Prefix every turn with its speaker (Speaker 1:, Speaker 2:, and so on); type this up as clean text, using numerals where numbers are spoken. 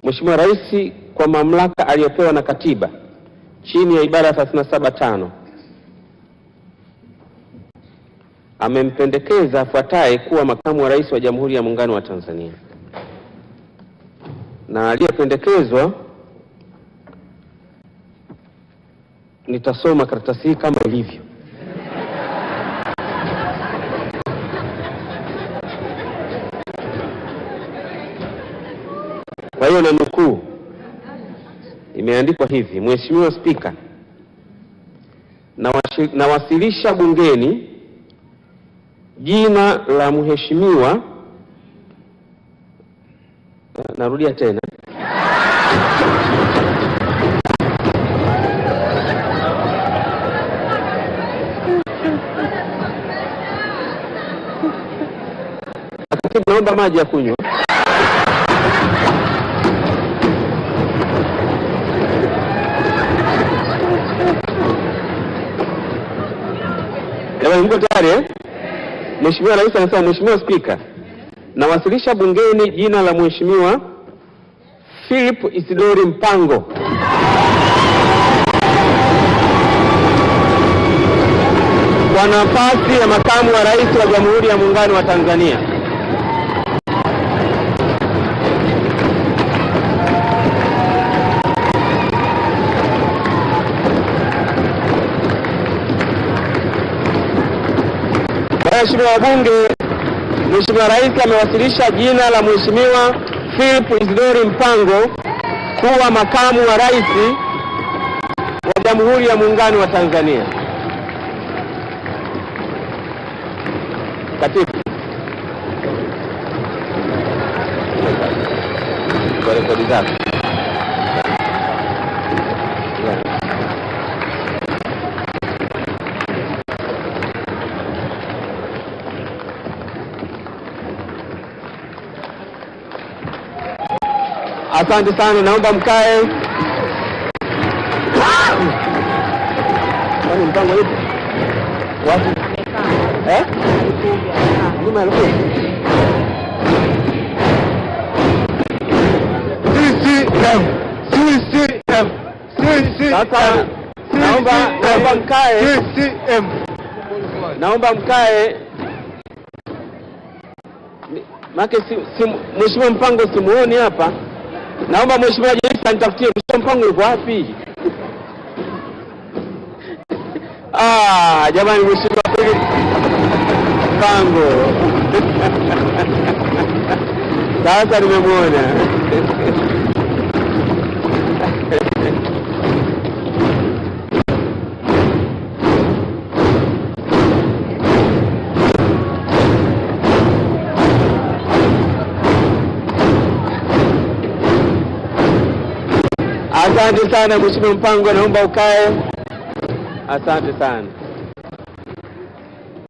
Speaker 1: Mheshimiwa Rais kwa mamlaka aliyopewa na Katiba chini ya ibara ya 37(5) amempendekeza afuataye kuwa makamu wa rais wa Jamhuri ya Muungano wa Tanzania. Na aliyependekezwa, nitasoma karatasi hii kama ilivyo. Kwa hiyo na nukuu, imeandikwa hivi: Mheshimiwa Spika, nawasilisha bungeni jina la mheshimiwa, narudia tena, naomba maji ya kunywa. Mko tayari? Mheshimiwa Rais anasema, Mheshimiwa Spika, nawasilisha bungeni jina la Mheshimiwa Philip Isidori Mpango kwa nafasi ya makamu wa rais wa Jamhuri ya Muungano wa Tanzania. Mheshimiwa wabunge, Mheshimiwa Rais amewasilisha jina la Mheshimiwa Philip Isidori Mpango kuwa makamu wa rais wa Jamhuri ya Muungano wa Tanzania. Katibu. Kwa rekodi zako. Asante sana, naomba mkae. Kwani Mpango yupo? Wapi? Nyuma ya luku. Sasa naomba mkae. Naomba mkae. Maki Mheshimiwa Mpango simuoni hapa. Naomba Mheshimiwa Rais nitafutie Mheshimiwa Mpango yuko wapi? Jamani, Mheshimiwa Mpango. Sasa nimemwona. Asante sana Mheshimiwa Mpango, naomba ukae. Asante sana.